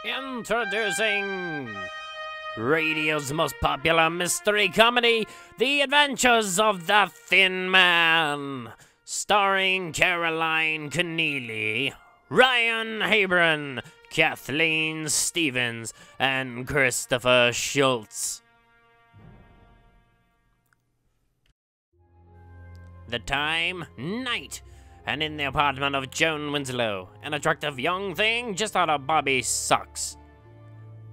Introducing radio's most popular mystery comedy, The Adventures of the Thin Man, starring Caroline Keneally, Ryan Habron, Kathleen Stevens, and Christopher Schultz. The time, night, and in the apartment of Joan Winslow, an attractive young thing just out of Bobby's socks.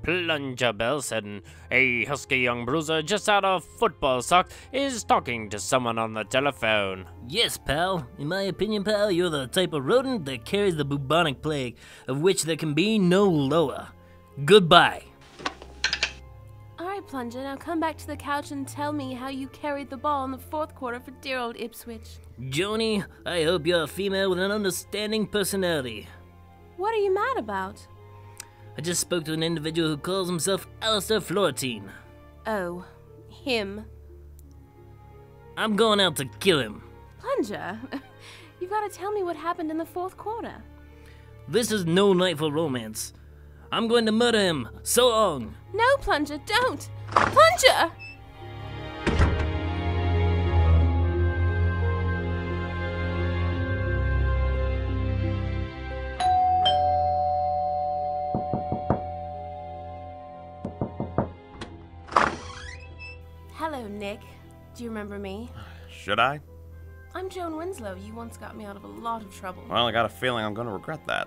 Plunger Belson, a husky young bruiser just out of football socks, is talking to someone on the telephone. Yes, pal. In my opinion, pal, you're the type of rodent that carries the bubonic plague, of which there can be no lower. Goodbye. Alright, Plunger, now come back to the couch and tell me how you carried the ball in the fourth quarter for dear old Ipswich. Joni, I hope you're a female with an understanding personality. What are you mad about? I just spoke to an individual who calls himself Alistair Florentine. Oh, him. I'm going out to kill him. Plunger, you've got to tell me what happened in the fourth quarter. This is no night for romance. I'm going to murder him. So long. No, Plunger, don't! Plunger! Hello, Nick. Do you remember me? Should I? I'm Joan Winslow. You once got me out of a lot of trouble. Well, I got a feeling I'm going to regret that.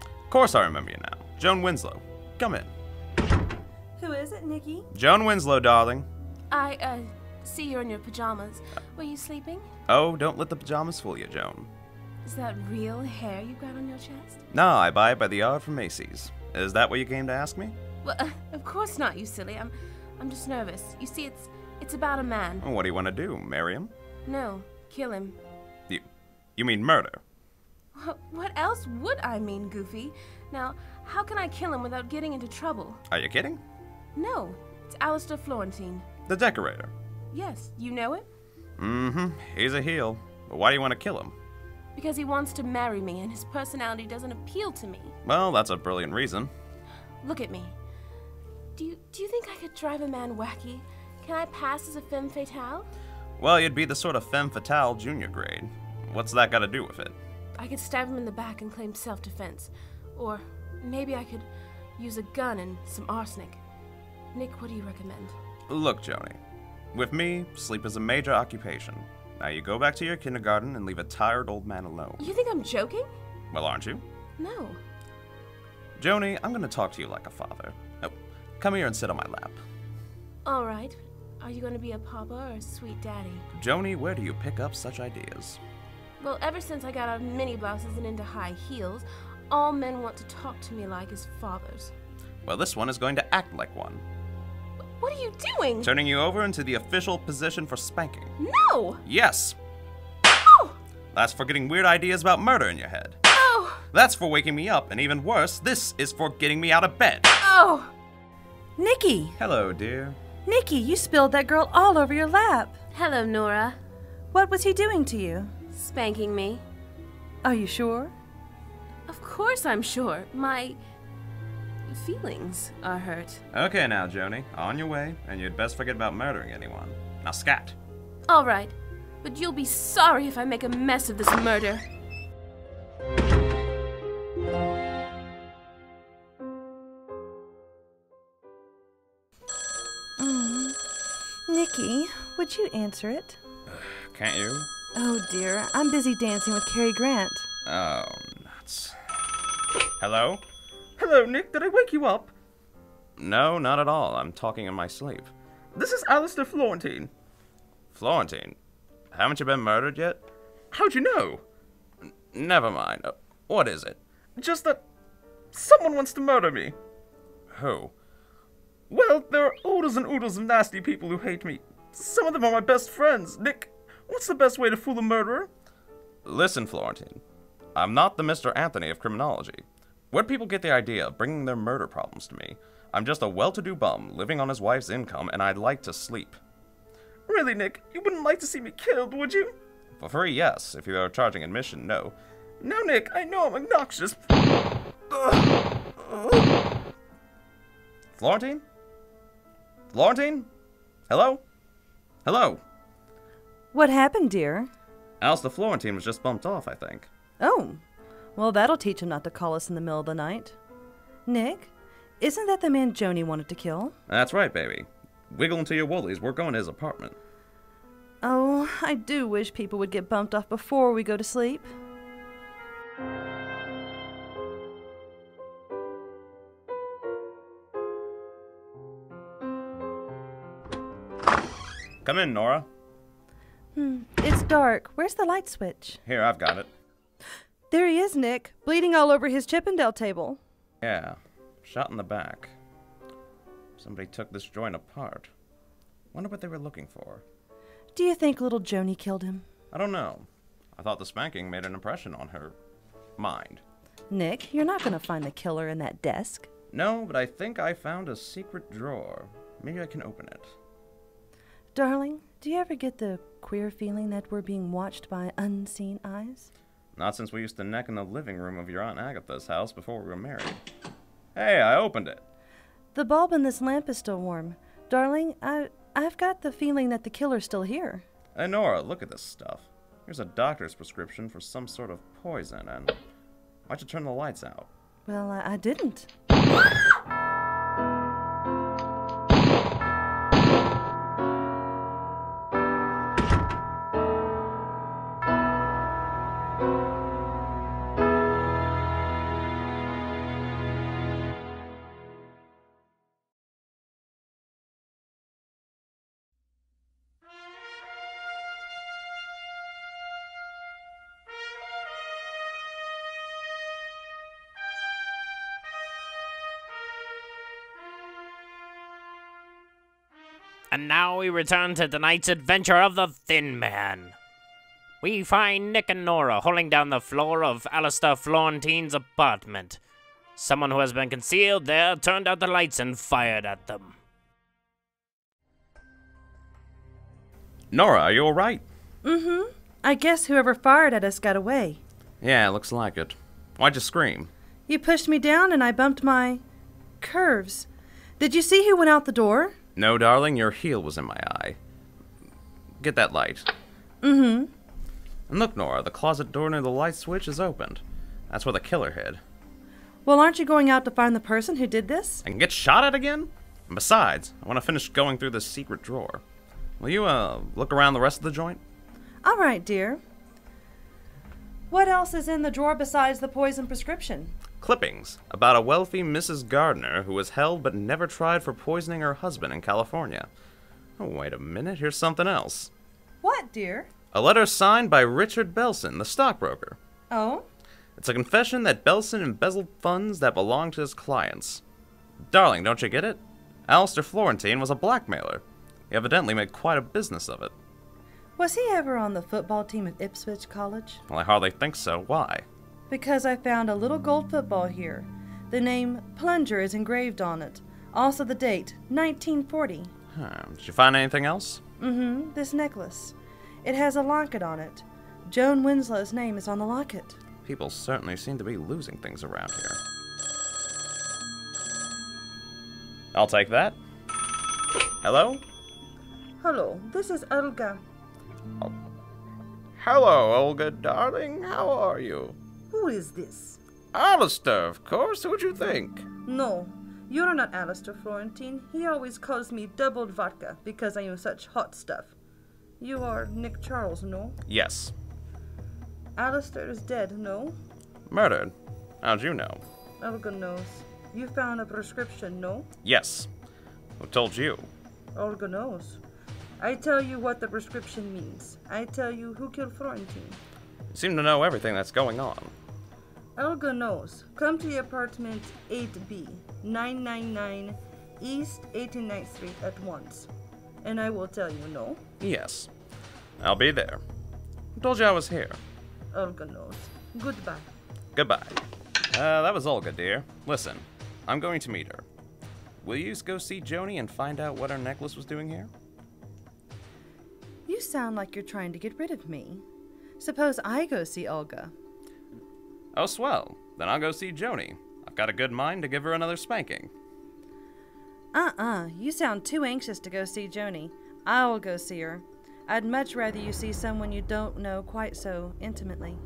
Of course I remember you now. Joan Winslow. Come in. Who is it, Nikki? Joan Winslow, darling. I see you're in your pajamas. Were you sleeping? Oh, don't let the pajamas fool you, Joan. Is that real hair you got on your chest? No, I buy it by the yard from Macy's. Is that what you came to ask me? Well, of course not, you silly. I'm just nervous. You see, it's about a man. What do you want to do, marry him? No, kill him. You mean murder? What else would I mean, Goofy? Now, how can I kill him without getting into trouble? Are you kidding? No, it's Alistair Florentine. The Decorator. Yes, you know it? Mm-hmm. He's a heel. But why do you want to kill him? Because he wants to marry me and his personality doesn't appeal to me. Well, that's a brilliant reason. Look at me. Do you think I could drive a man wacky? Can I pass as a femme fatale? Well, you'd be the sort of femme fatale junior grade. What's that got to do with it? I could stab him in the back and claim self-defense. Or maybe I could use a gun and some arsenic. Nick, what do you recommend? Look, Joni. With me, sleep is a major occupation. Now you go back to your kindergarten and leave a tired old man alone. You think I'm joking? Well, aren't you? No. Joni, I'm going to talk to you like a father. Oh, come here and sit on my lap. All right. Are you going to be a papa or a sweet daddy? Joni, where do you pick up such ideas? Well, ever since I got out of mini blouses and into high heels, all men want to talk to me like as fathers. Well, this one is going to act like one. What are you doing? Turning you over into the official position for spanking. No! Yes! Oh! That's for getting weird ideas about murder in your head. Oh! That's for waking me up, and even worse, this is for getting me out of bed. Oh! Nikki! Hello, dear. Nikki, you spilled that girl all over your lap. Hello, Nora. What was he doing to you? Spanking me. Are you sure? Of course I'm sure. My feelings are hurt. Okay now, Joni, on your way, and you'd best forget about murdering anyone. Now scat. All right, but you'll be sorry if I make a mess of this murder. Nikki, would you answer it? Can't you? Oh dear, I'm busy dancing with Cary Grant. Oh, nuts. Hello? Hello, Nick. Did I wake you up? No, not at all. I'm talking in my sleep. This is Alistair Florentine. Florentine? Haven't you been murdered yet? How'd you know? Never mind. What is it? Just that someone wants to murder me. Who? Well, there are oodles and oodles of nasty people who hate me. Some of them are my best friends. Nick, what's the best way to fool a murderer? Listen, Florentine. I'm not the Mr. Anthony of criminology. Where'd people get the idea of bringing their murder problems to me? I'm just a well-to-do bum, living on his wife's income, and I'd like to sleep. Really, Nick? You wouldn't like to see me killed, would you? For free, yes. If you are charging admission, no. Now, Nick, I know I'm obnoxious. Florentine? Florentine? Hello? Hello? What happened, dear? Alistair Florentine was just bumped off, I think. Oh, well, that'll teach him not to call us in the middle of the night. Nick, isn't that the man Joni wanted to kill? That's right, baby. Wiggle into your woolies. We're going to his apartment. Oh, I do wish people would get bumped off before we go to sleep. Come in, Nora. It's dark. Where's the light switch? Here, I've got it. There he is, Nick, bleeding all over his Chippendale table. Yeah, shot in the back. Somebody took this joint apart. Wonder what they were looking for. Do you think little Joni killed him? I don't know. I thought the spanking made an impression on her mind. Nick, you're not going to find the killer in that desk. No, but I think I found a secret drawer. Maybe I can open it. Darling, do you ever get the queer feeling that we're being watched by unseen eyes? Not since we used to neck in the living room of your Aunt Agatha's house before we were married. Hey, I opened it. The bulb in this lamp is still warm. Darling, I've got the feeling that the killer's still here. Hey, Nora, look at this stuff. Here's a doctor's prescription for some sort of poison, and why'd you turn the lights out? Well, I didn't. And now we return to tonight's adventure of the Thin Man. We find Nick and Nora holding down the floor of Alistair Florentine's apartment. Someone who has been concealed there turned out the lights and fired at them. Nora, are you alright? Mm-hmm. I guess whoever fired at us got away. Yeah, looks like it. Why'd you scream? You pushed me down and I bumped my curves. Did you see who went out the door? No, darling, your heel was in my eye. Get that light. Mm-hmm. And look, Nora, the closet door near the light switch is opened. That's where the killer hid. Well, aren't you going out to find the person who did this? I can get shot at again? And besides, I want to finish going through this secret drawer. Will you, look around the rest of the joint? All right, dear. What else is in the drawer besides the poison prescription? Clippings about a wealthy Mrs. Gardner who was held but never tried for poisoning her husband in California. Oh, wait a minute, here's something else. What, dear? A letter signed by Richard Belson, the stockbroker. Oh? It's a confession that Belson embezzled funds that belonged to his clients. Darling, don't you get it? Alistair Florentine was a blackmailer. He evidently made quite a business of it. Was he ever on the football team at Ipswich College? Well, I hardly think so. Why? Because I found a little gold football here. The name Plunger is engraved on it. Also the date, 1940. Did you find anything else? Mm-hmm, this necklace. It has a locket on it. Joan Winslow's name is on the locket. People certainly seem to be losing things around here. I'll take that. Hello? Hello, this is Olga. Hello, Olga, darling. How are you? Who is this? Alistair, of course. Who'd you think? No, you're not Alistair Florentine. He always calls me doubled vodka because I use such hot stuff. You are Nick Charles, no? Yes. Alistair is dead, no? Murdered. How'd you know? Olga knows. You found a prescription, no? Yes. Who told you? Olga knows. I tell you what the prescription means. I tell you who killed Florentine. You seem to know everything that's going on. Olga knows. Come to the apartment 8B, 999 East 89th Street at once. And I will tell you, no? Yes. I'll be there. Who told you I was here? Olga knows. Goodbye. Goodbye. That was Olga, dear. Listen, I'm going to meet her. Will you go see Joni and find out what her necklace was doing here? You sound like you're trying to get rid of me. Suppose I go see Olga. Oh, swell. Then I'll go see Joni. I've got a good mind to give her another spanking. You sound too anxious to go see Joni. I'll go see her. I'd much rather you see someone you don't know quite so intimately.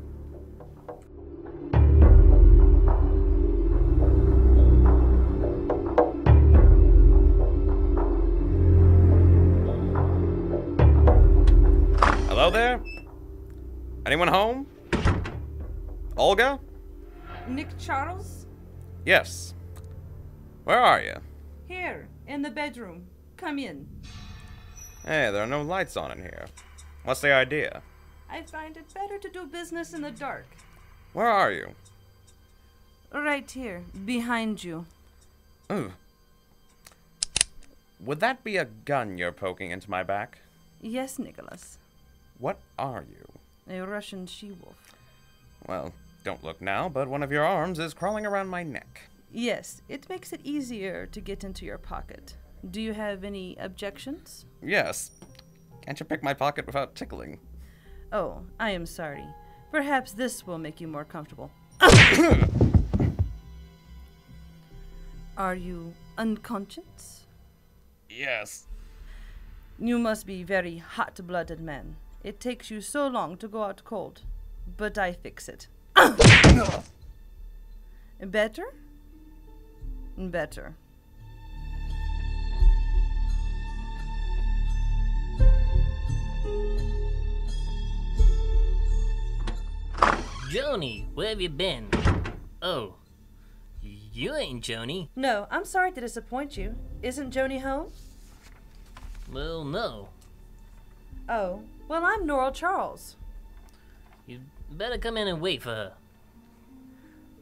Hello there? Anyone home? Olga? Nick Charles? Yes. Where are you? Here, in the bedroom. Come in. Hey, there are no lights on in here. What's the idea? I find it better to do business in the dark. Where are you? Right here, behind you. Ooh. Would that be a gun you're poking into my back? Yes, Nicholas. What are you? A Russian she-wolf. Well, don't look now, but one of your arms is crawling around my neck. Yes, it makes it easier to get into your pocket. Do you have any objections? Yes. Can't you pick my pocket without tickling? Oh, I am sorry. Perhaps this will make you more comfortable. Are you unconscious? Yes. You must be very hot-blooded man. It takes you so long to go out cold. But I fix it. Better? Better. Joni, where have you been? Oh, you ain't Joni. No, I'm sorry to disappoint you. Isn't Joni home? Well, no. Oh, well, I'm Nora Charles. You better come in and wait for her.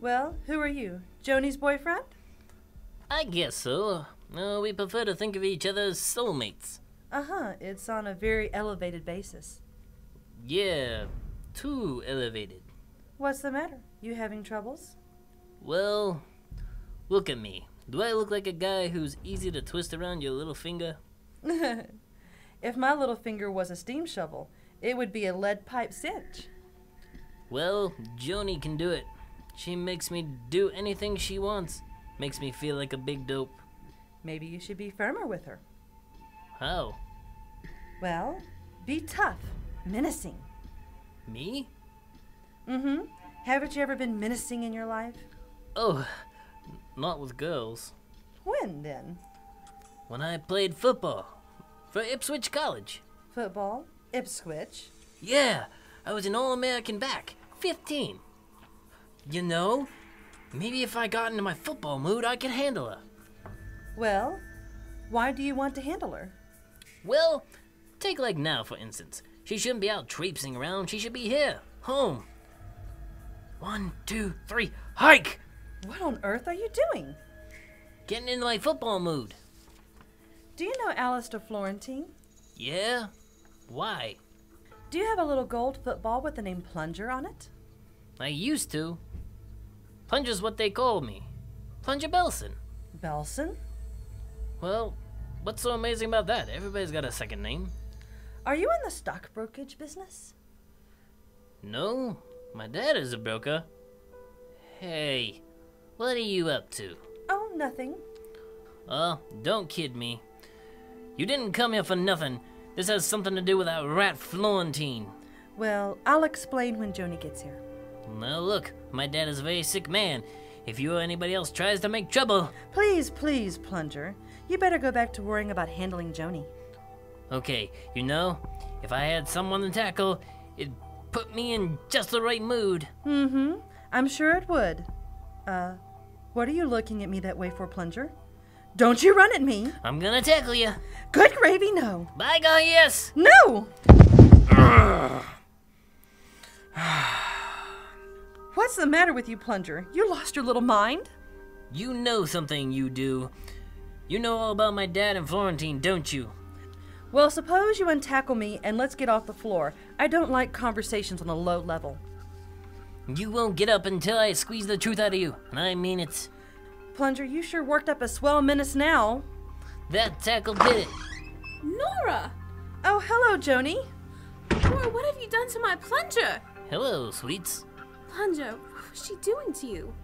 Well, who are you? Joni's boyfriend? I guess so. We prefer to think of each other as soulmates. Uh-huh, it's on a very elevated basis. Yeah, too elevated. What's the matter? You having troubles? Well, look at me. Do I look like a guy who's easy to twist around your little finger? If my little finger was a steam shovel, it would be a lead pipe cinch. Well, Joni can do it. She makes me do anything she wants. Makes me feel like a big dope. Maybe you should be firmer with her. How? Well, be tough, menacing. Me? Mm-hmm. Haven't you ever been menacing in your life? Oh, not with girls. When, then? When I played football for Ipswich College. Football? Ipswich? Yeah, I was an All-American back, 15. You know, maybe if I got into my football mood, I could handle her. Well, why do you want to handle her? Well, take like now, for instance. She shouldn't be out traipsing around. She should be here, home. 1, 2, 3, hike! What on earth are you doing? Getting into my football mood. Do you know Alistair Florentine? Yeah? Why? Do you have a little gold football with the name Plunger on it? I used to. Plunger's what they call me. Plunger Belson. Belson? Well, what's so amazing about that? Everybody's got a second name. Are you in the stock brokerage business? No, my dad is a broker. Hey, what are you up to? Oh, nothing. Don't kid me. You didn't come here for nothing. This has something to do with that rat Florentine. Well, I'll explain when Joni gets here. Now look, my dad is a very sick man. If you or anybody else tries to make trouble... Please, please, Plunger. You better go back to worrying about handling Joni. Okay, you know, if I had someone to tackle, it'd put me in just the right mood. Mm-hmm. I'm sure it would. What are you looking at me that way for, Plunger? Don't you run at me. I'm gonna tackle you. Good gravy, no. By God, yes. No! What's the matter with you, Plunger? You lost your little mind? You know something, you do. You know all about my dad and Florentine, don't you? Well, suppose you untackle me and let's get off the floor. I don't like conversations on a low level. You won't get up until I squeeze the truth out of you, and I mean it. Plunger, you sure worked up a swell menace now. That tackle did it. Nora! Oh, hello, Joni. Nora, what have you done to my Plunger? Hello, sweets. Plunger, what was she doing to you?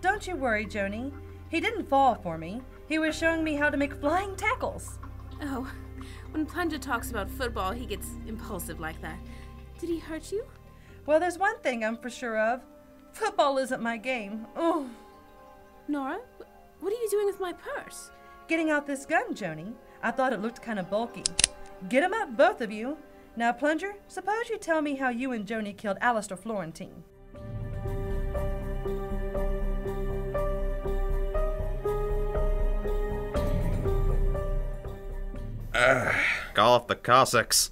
Don't you worry, Joni. He didn't fall for me. He was showing me how to make flying tackles. Oh, when Plunger talks about football, he gets impulsive like that. Did he hurt you? Well, there's one thing I'm for sure of. Football isn't my game. Oh. Nora, what are you doing with my purse? Getting out this gun, Joni. I thought it looked kind of bulky. Get 'em up, both of you. Now, Plunger, suppose you tell me how you and Joni killed Alistair Florentine. Call off the Cossacks.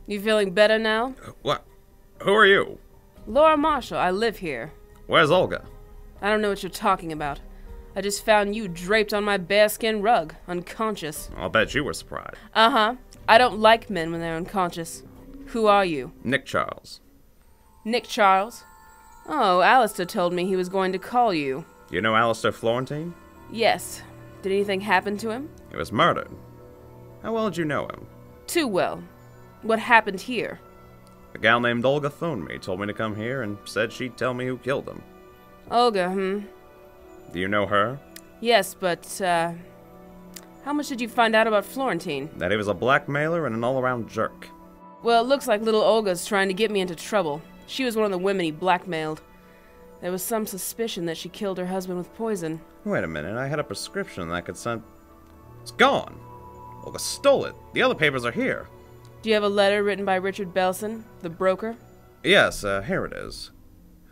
You feeling better now? What? Who are you? Laura Marshall, I live here. Where's Olga? I don't know what you're talking about. I just found you draped on my bearskin rug, unconscious. I'll bet you were surprised. Uh-huh. I don't like men when they're unconscious. Who are you? Nick Charles. Nick Charles? Oh, Alistair told me he was going to call you. You know Alistair Florentine? Yes. Did anything happen to him? He was murdered. How well did you know him? Too well. What happened here? A gal named Olga phoned me, told me to come here, and said she'd tell me who killed him. Olga, Do you know her? Yes, but, how much did you find out about Florentine? That he was a blackmailer and an all-around jerk. Well, it looks like little Olga's trying to get me into trouble. She was one of the women he blackmailed. There was some suspicion that she killed her husband with poison. Wait a minute, I had a prescription that could send... It's gone! Olga stole it. The other papers are here. Do you have a letter written by Richard Belson, the broker? Yes, here it is.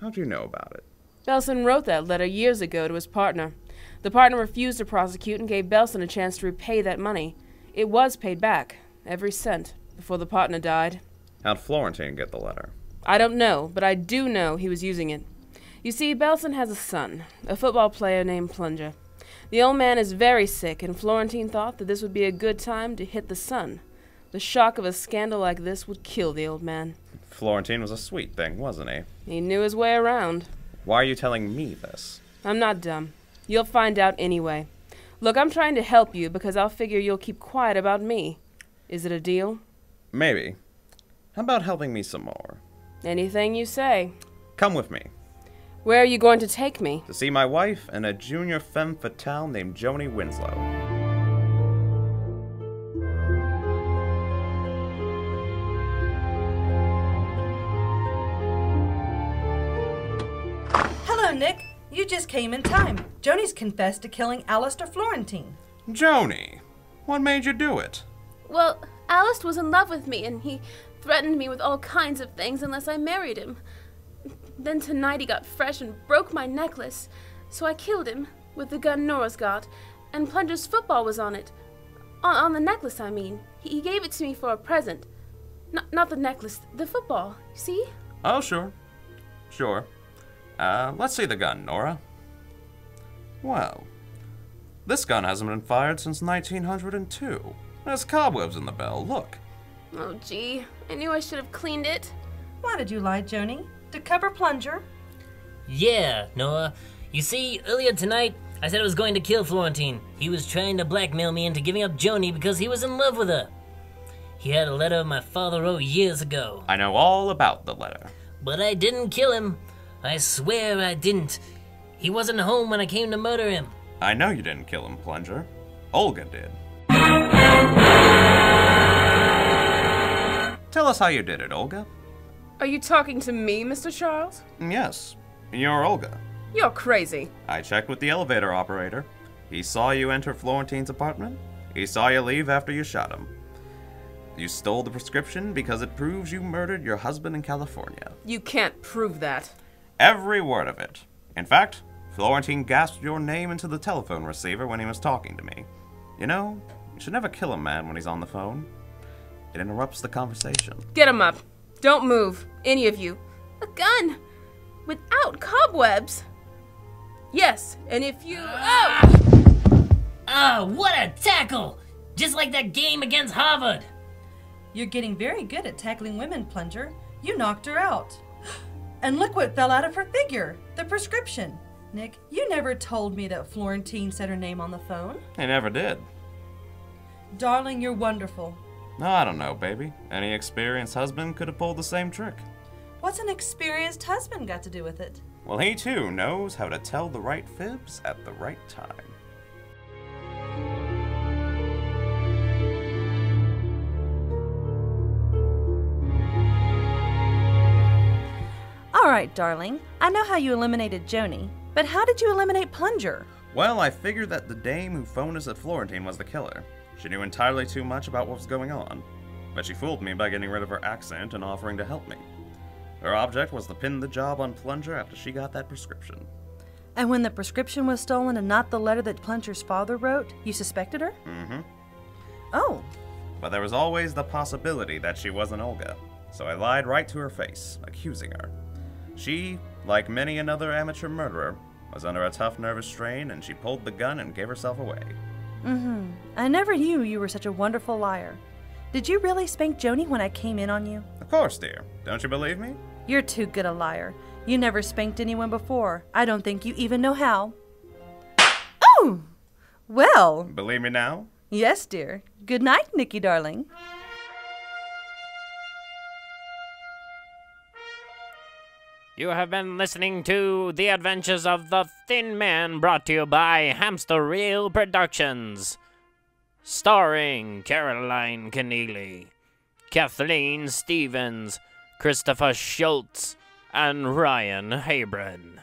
How'd you know about it? Belson wrote that letter years ago to his partner. The partner refused to prosecute and gave Belson a chance to repay that money. It was paid back, every cent, before the partner died. How'd Florentine get the letter? I don't know, but I do know he was using it. You see, Belson has a son, a football player named Plunger. The old man is very sick, and Florentine thought that this would be a good time to hit the son. The shock of a scandal like this would kill the old man. Florentine was a sweet thing, wasn't he? He knew his way around. Why are you telling me this? I'm not dumb. You'll find out anyway. Look, I'm trying to help you because I'll figure you'll keep quiet about me. Is it a deal? Maybe. How about helping me some more? Anything you say. Come with me. Where are you going to take me? To see my wife and a junior femme fatale named Joni Winslow. Hello, Nick. You just came in time. Joni's confessed to killing Alistair Florentine. Joni, what made you do it? Well, Alistair was in love with me, and he threatened me with all kinds of things unless I married him. Then tonight he got fresh and broke my necklace, so I killed him with the gun Nora's got, and Plunger's football was on it. On the necklace, I mean. He gave it to me for a present. Not the necklace, the football, see? Oh, sure. Sure. Let's see the gun, Nora. Well, this gun hasn't been fired since 1902. There's cobwebs in the bell, look. Oh, gee. I knew I should have cleaned it. Why did you lie, Joni? To cover Plunger? Yeah, Noah. You see, earlier tonight, I said I was going to kill Florentine. He was trying to blackmail me into giving up Joni because he was in love with her. He had a letter my father wrote years ago. I know all about the letter. But I didn't kill him. I swear I didn't. He wasn't home when I came to murder him. I know you didn't kill him, Plunger. Olga did. Tell us how you did it, Olga. Are you talking to me, Mr. Charles? Yes, you're Olga. You're crazy. I checked with the elevator operator. He saw you enter Florentine's apartment. He saw you leave after you shot him. You stole the prescription because it proves you murdered your husband in California. You can't prove that. Every word of it. In fact, Florentine gasped your name into the telephone receiver when he was talking to me. You know, you should never kill a man when he's on the phone. It interrupts the conversation. Get him up. Don't move. Any of you. A gun! Without cobwebs! Yes, and if you... Oh! Ah, what a tackle! Just like that game against Harvard. You're getting very good at tackling women, Plunger. You knocked her out. And look what fell out of her figure. The prescription. Nick, you never told me that Florentine said her name on the phone. He never did. Darling, you're wonderful. No, I don't know, baby. Any experienced husband could have pulled the same trick. What's an experienced husband got to do with it? Well, he too knows how to tell the right fibs at the right time. right, darling. I know how you eliminated Joni, but how did you eliminate Plunger? Well, I figured that the dame who phoned us at Florentine was the killer. She knew entirely too much about what was going on. But she fooled me by getting rid of her accent and offering to help me. Her object was to pin the job on Plunger after she got that prescription. And when the prescription was stolen and not the letter that Plunger's father wrote, you suspected her? Mm-hmm. Oh. But there was always the possibility that she wasn't Olga, so I lied right to her face, accusing her. She, like many another amateur murderer, was under a tough nervous strain, and she pulled the gun and gave herself away. Mm-hmm. I never knew you were such a wonderful liar. Did you really spank Joni when I came in on you? Of course, dear. Don't you believe me? You're too good a liar. You never spanked anyone before. I don't think you even know how. Oh! Well. Believe me now? Yes, dear. Good night, Nikki darling. You have been listening to The Adventures of the Thin Man, brought to you by Hamster Reel Productions. Starring Caroline Keneally, Kathleen Stevens, Christopher Schultz, and Ryan Habron.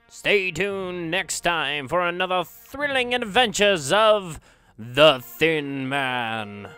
Stay tuned next time for another thrilling adventures of the Thin Man.